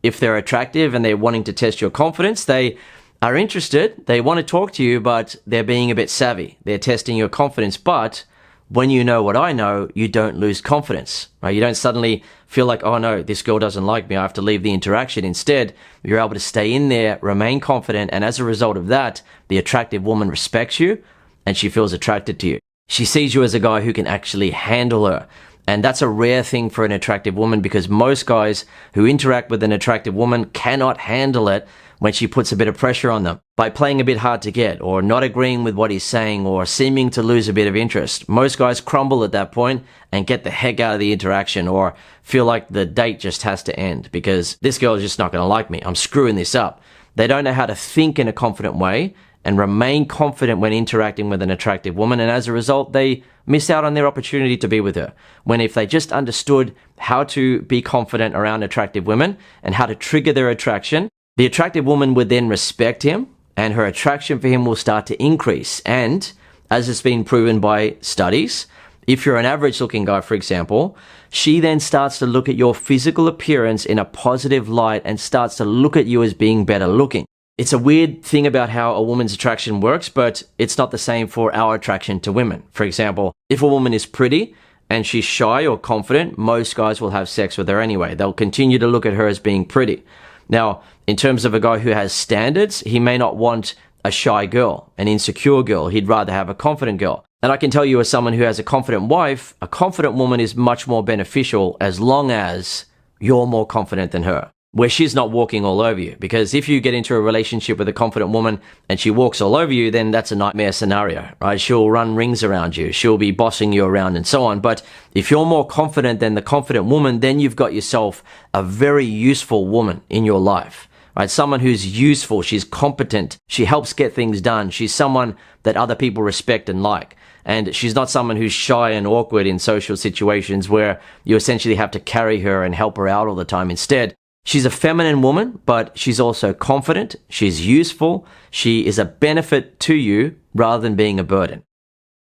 if they're attractive and they're wanting to test your confidence, they are interested, they want to talk to you, but they're being a bit savvy. They're testing your confidence. But when you know what I know, you don't lose confidence, right? You don't suddenly feel like, oh no, this girl doesn't like me, I have to leave the interaction. Instead, you're able to stay in there, remain confident, and as a result of that, the attractive woman respects you and she feels attracted to you. She sees you as a guy who can actually handle her. And that's a rare thing for an attractive woman, because most guys who interact with an attractive woman cannot handle it when she puts a bit of pressure on them by playing a bit hard to get, or not agreeing with what he's saying, or seeming to lose a bit of interest. Most guys crumble at that point and get the heck out of the interaction, or feel like the date just has to end because this girl is just not going to like me. I'm screwing this up. They don't know how to think in a confident way and remain confident when interacting with an attractive woman, and as a result, they miss out on their opportunity to be with her. When if they just understood how to be confident around attractive women and how to trigger their attraction, the attractive woman would then respect him and her attraction for him will start to increase. And as it's been proven by studies, if you're an average looking guy, for example, she then starts to look at your physical appearance in a positive light and starts to look at you as being better looking. It's a weird thing about how a woman's attraction works, but it's not the same for our attraction to women. For example, if a woman is pretty and she's shy or confident, most guys will have sex with her anyway. They'll continue to look at her as being pretty. Now, in terms of a guy who has standards, he may not want a shy girl, an insecure girl. He'd rather have a confident girl. And I can tell you, as someone who has a confident wife, a confident woman is much more beneficial as long as you're more confident than her, where she's not walking all over you. Because if you get into a relationship with a confident woman and she walks all over you, then that's a nightmare scenario, right? She'll run rings around you. She'll be bossing you around and so on. But if you're more confident than the confident woman, then you've got yourself a very useful woman in your life, right? Someone who's useful. She's competent. She helps get things done. She's someone that other people respect and like. And she's not someone who's shy and awkward in social situations where you essentially have to carry her and help her out all the time. Instead, she's a feminine woman, but she's also confident. She's useful. She is a benefit to you rather than being a burden.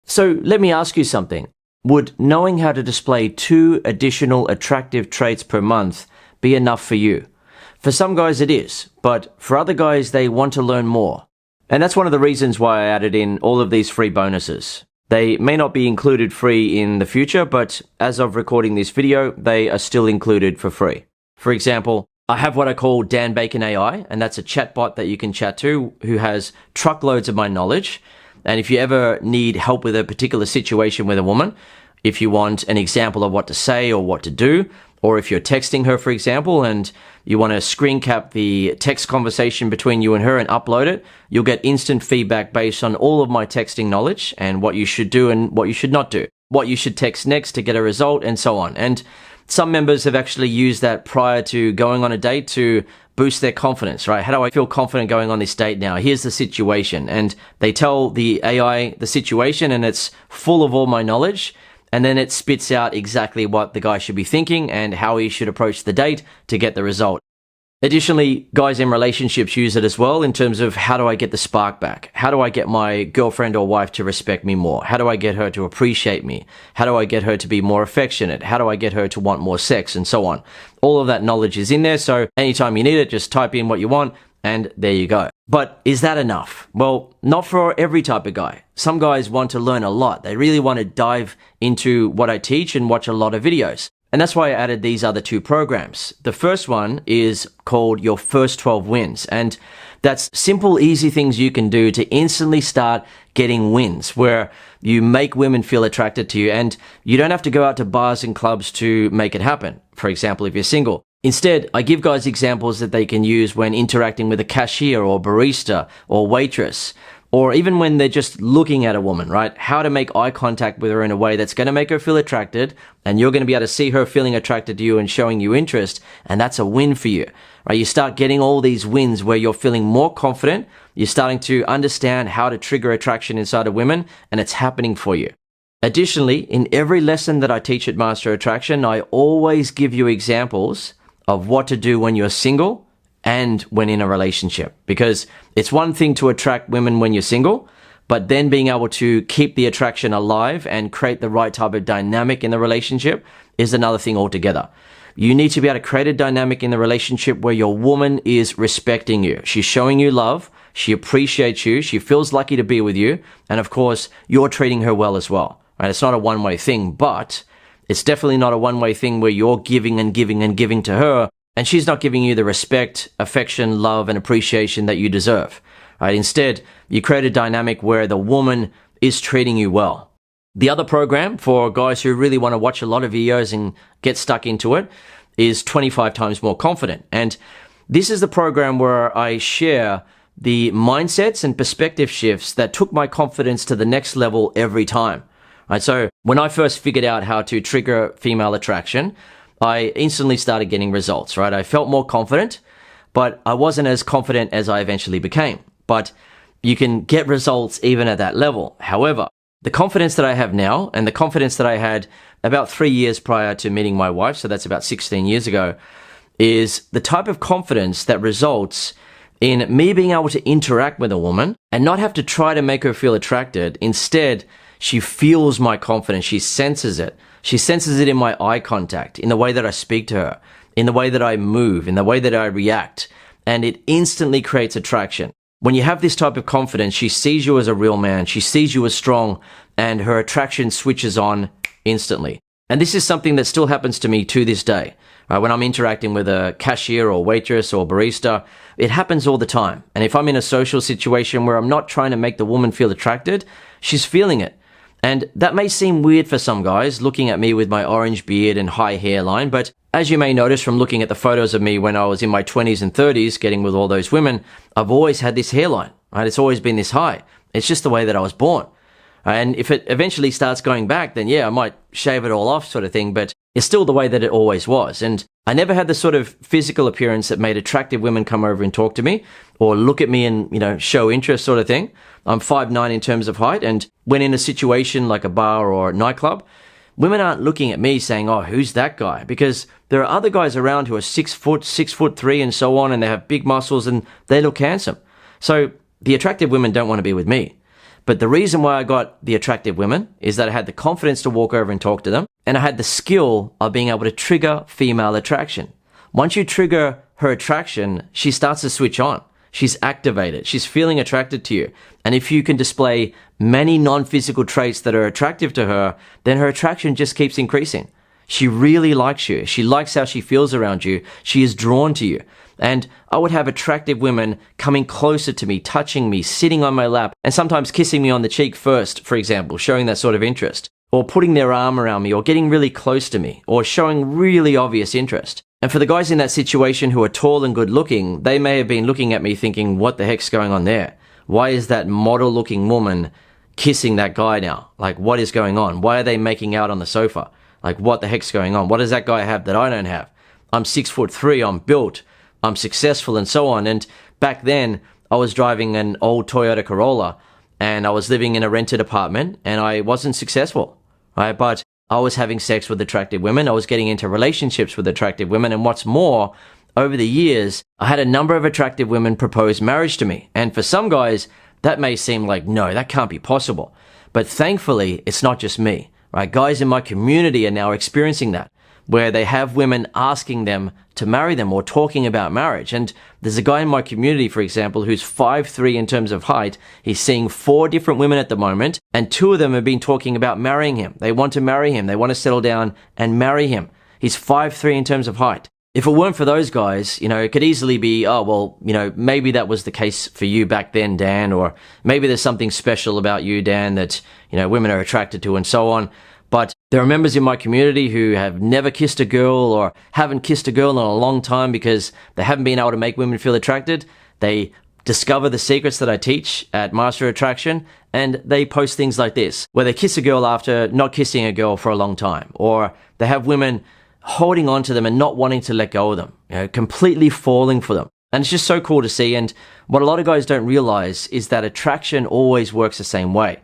So let me ask you something. Would knowing how to display 2 additional attractive traits per month be enough for you? For some guys it is, but for other guys they want to learn more. And that's one of the reasons why I added in all of these free bonuses. They may not be included free in the future, but as of recording this video, they are still included for free. For example, I have what I call Dan Bacon AI, and that's a chatbot that you can chat to who has truckloads of my knowledge. And if you ever need help with a particular situation with a woman, if you want an example of what to say or what to do, or if you're texting her, for example, and you want to screen cap the text conversation between you and her and upload it, you'll get instant feedback based on all of my texting knowledge and what you should do and what you should not do, what you should text next to get a result, and so on. And some members have actually used that prior to going on a date to boost their confidence, right? How do I feel confident going on this date now? Here's the situation. And they tell the AI the situation and it's full of all my knowledge. And then it spits out exactly what the guy should be thinking and how he should approach the date to get the result. Additionally, guys in relationships use it as well in terms of how do I get the spark back? How do I get my girlfriend or wife to respect me more? How do I get her to appreciate me? How do I get her to be more affectionate? How do I get her to want more sex, and so on? All of that knowledge is in there, so anytime you need it, just type in what you want and there you go. But is that enough? Well, not for every type of guy. Some guys want to learn a lot. They really want to dive into what I teach and watch a lot of videos. And that's why I added these other 2 programs. The first one is called Your First 12 Wins. And that's simple, easy things you can do to instantly start getting wins where you make women feel attracted to you. And you don't have to go out to bars and clubs to make it happen. For example, if you're single. Instead, I give guys examples that they can use when interacting with a cashier or barista or waitress, or even when they're just looking at a woman, right? How to make eye contact with her in a way that's going to make her feel attracted, and you're going to be able to see her feeling attracted to you and showing you interest, and that's a win for you, right? You start getting all these wins where you're feeling more confident, you're starting to understand how to trigger attraction inside of women, and it's happening for you. Additionally, in every lesson that I teach at Master Attraction, I always give you examples of what to do when you're single and when in a relationship. Because it's one thing to attract women when you're single, But then being able to keep the attraction alive and create the right type of dynamic in the relationship is another thing altogether. You need to be able to create a dynamic in the relationship where your woman is respecting you. She's showing you love. She appreciates you. She feels lucky to be with you. And of course, you're treating her well as well. Right? It's not a one-way thing, but it's definitely not a one-way thing where you're giving and giving and giving to her, and she's not giving you the respect, affection, love, and appreciation that you deserve. Right? Instead, you create a dynamic where the woman is treating you well. The other program for guys who really want to watch a lot of videos and get stuck into it is 25 times more confident. And this is the program where I share the mindsets and perspective shifts that took my confidence to the next level every time. Right, so when I first figured out how to trigger female attraction, I instantly started getting results, right? I felt more confident, but I wasn't as confident as I eventually became. But you can get results even at that level. However, the confidence that I have now and the confidence that I had about 3 years prior to meeting my wife, so that's about 16 years ago, is the type of confidence that results in me being able to interact with a woman and not have to try to make her feel attracted. Instead, she feels my confidence. She senses it. She senses it in my eye contact, in the way that I speak to her, in the way that I move, in the way that I react, and it instantly creates attraction. When you have this type of confidence, she sees you as a real man. She sees you as strong, and her attraction switches on instantly. And this is something that still happens to me to this day. When I'm interacting with a cashier or waitress or barista, it happens all the time. And if I'm in a social situation where I'm not trying to make the woman feel attracted, she's feeling it. And that may seem weird for some guys looking at me with my orange beard and high hairline, but as you may notice from looking at the photos of me when I was in my 20s and 30s getting with all those women, I've always had this hairline, right? It's always been this high. It's just the way that I was born. And if it eventually starts going back, then yeah, I might shave it all off sort of thing, but it's still the way that it always was. And I never had the sort of physical appearance that made attractive women come over and talk to me or look at me and, show interest sort of thing. I'm 5'9" in terms of height. And when in a situation like a bar or a nightclub, women aren't looking at me saying, oh, who's that guy? Because there are other guys around who are 6 foot, 6'3" and so on, and they have big muscles and they look handsome. So the attractive women don't want to be with me. But the reason why I got the attractive women is that I had the confidence to walk over and talk to them, and I had the skill of being able to trigger female attraction. Once you trigger her attraction, she starts to switch on. She's activated. She's feeling attracted to you. And if you can display many non-physical traits that are attractive to her, then her attraction just keeps increasing. She really likes you. She likes how she feels around you. She is drawn to you. And I would have attractive women coming closer to me, touching me, sitting on my lap, and sometimes kissing me on the cheek first, for example, showing that sort of interest, or putting their arm around me, or getting really close to me, or showing really obvious interest. And for the guys in that situation who are tall and good looking, they may have been looking at me thinking, what the heck's going on there? Why is that model looking woman kissing that guy now? Like, what is going on? Why are they making out on the sofa? Like, what the heck's going on? What does that guy have that I don't have? I'm 6'3", I'm built, I'm successful, and so on. And back then, I was driving an old Toyota Corolla, and I was living in a rented apartment, and I wasn't successful, right? But I was having sex with attractive women. I was getting into relationships with attractive women. And what's more, over the years, I had a number of attractive women propose marriage to me. And for some guys, that may seem like, no, that can't be possible. But thankfully, it's not just me, right? Guys in my community are now experiencing that, where they have women asking them to marry them or talking about marriage. And there's a guy in my community, for example, who's 5'3" in terms of height. He's seeing 4 different women at the moment, and 2 of them have been talking about marrying him. They want to marry him. They want to settle down and marry him. He's 5'3" in terms of height. If it weren't for those guys, it could easily be, oh, well, maybe that was the case for you back then, Dan, or maybe there's something special about you, Dan, that, women are attracted to and so on. But there are members in my community who have never kissed a girl or haven't kissed a girl in a long time because they haven't been able to make women feel attracted. They discover the secrets that I teach at Master Attraction, and they post things like this, where they kiss a girl after not kissing a girl for a long time, or they have women holding on to them and not wanting to let go of them, completely falling for them. And it's just so cool to see. And what a lot of guys don't realize is that attraction always works the same way.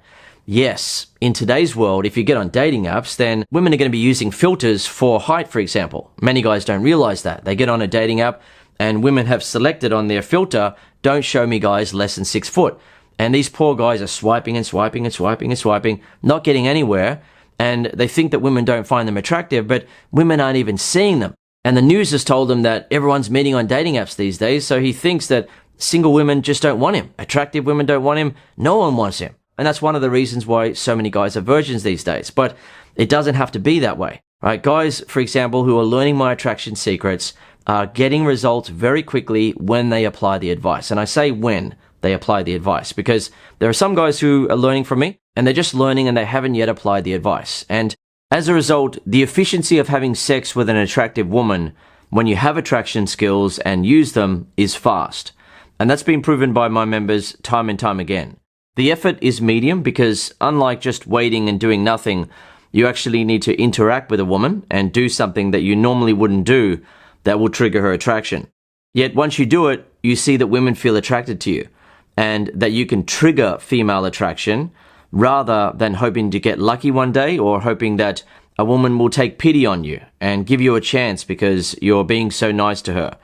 Yes, in today's world, if you get on dating apps, then women are going to be using filters for height, for example. Many guys don't realize that. They get on a dating app and women have selected on their filter, don't show me guys less than 6 foot. And these poor guys are swiping and swiping and swiping and swiping, not getting anywhere. And they think that women don't find them attractive, but women aren't even seeing them. And the news has told him that everyone's meeting on dating apps these days, so he thinks that single women just don't want him. Attractive women don't want him. No one wants him. And that's one of the reasons why so many guys are virgins these days. But it doesn't have to be that way, right? Guys, for example, who are learning my attraction secrets are getting results very quickly when they apply the advice. And I say when they apply the advice, because there are some guys who are learning from me and they're just learning and they haven't yet applied the advice. And as a result, the efficiency of having sex with an attractive woman when you have attraction skills and use them is fast. And that's been proven by my members time and time again. The effort is medium because unlike just waiting and doing nothing, you actually need to interact with a woman and do something that you normally wouldn't do that will trigger her attraction. Yet once you do it, you see that women feel attracted to you and that you can trigger female attraction rather than hoping to get lucky one day or hoping that a woman will take pity on you and give you a chance because you're being so nice to her.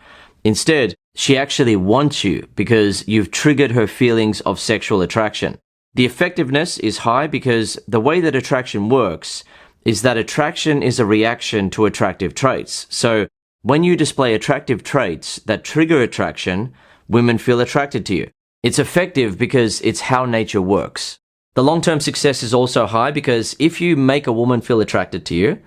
Instead, she actually wants you because you've triggered her feelings of sexual attraction. The effectiveness is high because the way that attraction works is that attraction is a reaction to attractive traits. So when you display attractive traits that trigger attraction, women feel attracted to you. It's effective because it's how nature works. The long-term success is also high because if you make a woman feel attracted to you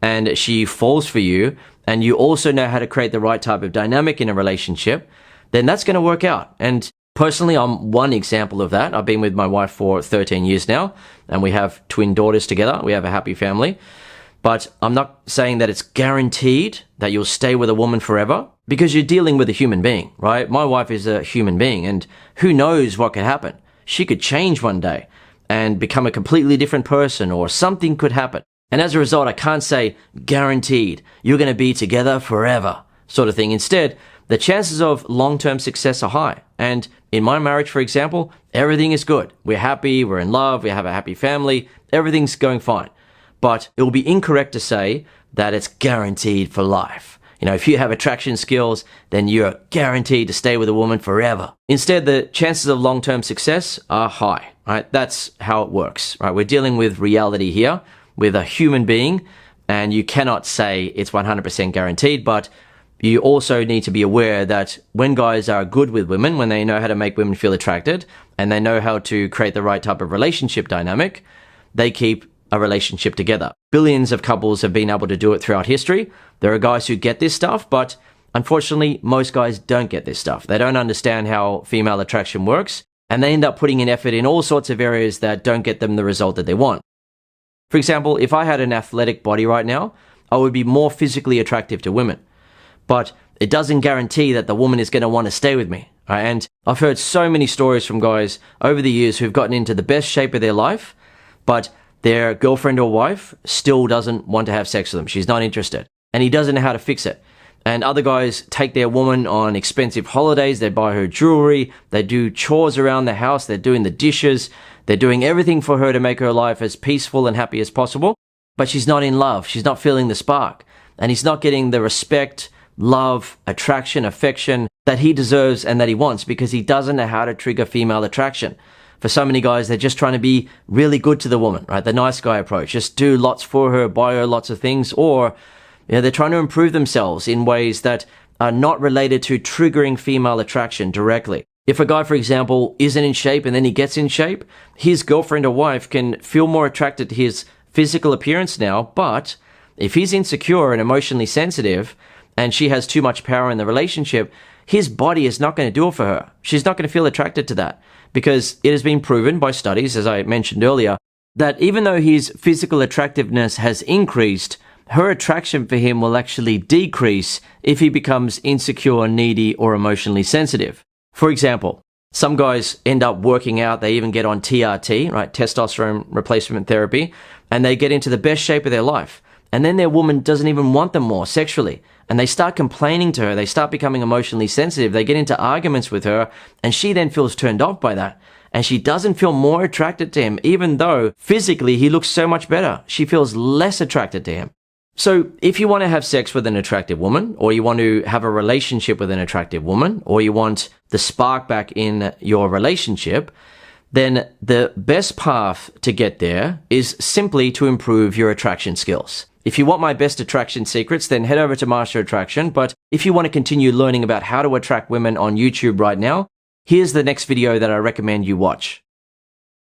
and she falls for you and you also know how to create the right type of dynamic in a relationship, then that's going to work out. And personally, I'm one example of that. I've been with my wife for 13 years now and we have twin daughters together. We have a happy family. But I'm not saying that it's guaranteed that you'll stay with a woman forever because you're dealing with a human being, right? My wife is a human being and who knows what could happen. She could change one day and become a completely different person or something could happen. And as a result, I can't say guaranteed you're going to be together forever sort of thing. Instead, the chances of long-term success are high. And in my marriage, for example, everything is good. We're happy, we're in love, we have a happy family, everything's going fine. But it will be incorrect to say that it's guaranteed for life. You know, if you have attraction skills, then you're guaranteed to stay with a woman forever. Instead, the chances of long-term success are high, right? That's how it works, right? We're dealing with reality here, with a human being, and you cannot say it's 100% guaranteed, but you also need to be aware that when guys are good with women, when they know how to make women feel attracted, and they know how to create the right type of relationship dynamic, they keep a relationship together. Billions of couples have been able to do it throughout history. There are guys who get this stuff, but unfortunately, most guys don't get this stuff. They don't understand how female attraction works, and they end up putting in effort in all sorts of areas that don't get them the result that they want. For example, if I had an athletic body right now, I would be more physically attractive to women. But it doesn't guarantee that the woman is going to want to stay with me. Right? And I've heard so many stories from guys over the years who've gotten into the best shape of their life, but their girlfriend or wife still doesn't want to have sex with them. She's not interested. And he doesn't know how to fix it. And other guys take their woman on expensive holidays. They buy her jewelry. They do chores around the house. They're doing the dishes. They're doing everything for her to make her life as peaceful and happy as possible. But she's not in love. She's not feeling the spark. And he's not getting the respect, love, attraction, affection that he deserves and that he wants because he doesn't know how to trigger female attraction. For so many guys, they're just trying to be really good to the woman, right? The nice guy approach. Just do lots for her, buy her lots of things, or they're trying to improve themselves in ways that are not related to triggering female attraction directly. If a guy, for example, isn't in shape and then he gets in shape, his girlfriend or wife can feel more attracted to his physical appearance now, but if he's insecure and emotionally sensitive and she has too much power in the relationship, his body is not going to do it for her. She's not going to feel attracted to that because it has been proven by studies, as I mentioned earlier, that even though his physical attractiveness has increased, her attraction for him will actually decrease if he becomes insecure, needy, or emotionally sensitive. For example, some guys end up working out, they even get on TRT, right, testosterone replacement therapy, and they get into the best shape of their life. And then their woman doesn't even want them more sexually. And they start complaining to her. They start becoming emotionally sensitive. They get into arguments with her. And she then feels turned off by that. And she doesn't feel more attracted to him, even though physically he looks so much better. She feels less attracted to him. So if you want to have sex with an attractive woman, or you want to have a relationship with an attractive woman, or you want the spark back in your relationship, then the best path to get there is simply to improve your attraction skills. If you want my best attraction secrets, then head over to Master Attraction. But if you want to continue learning about how to attract women on YouTube right now, here's the next video that I recommend you watch.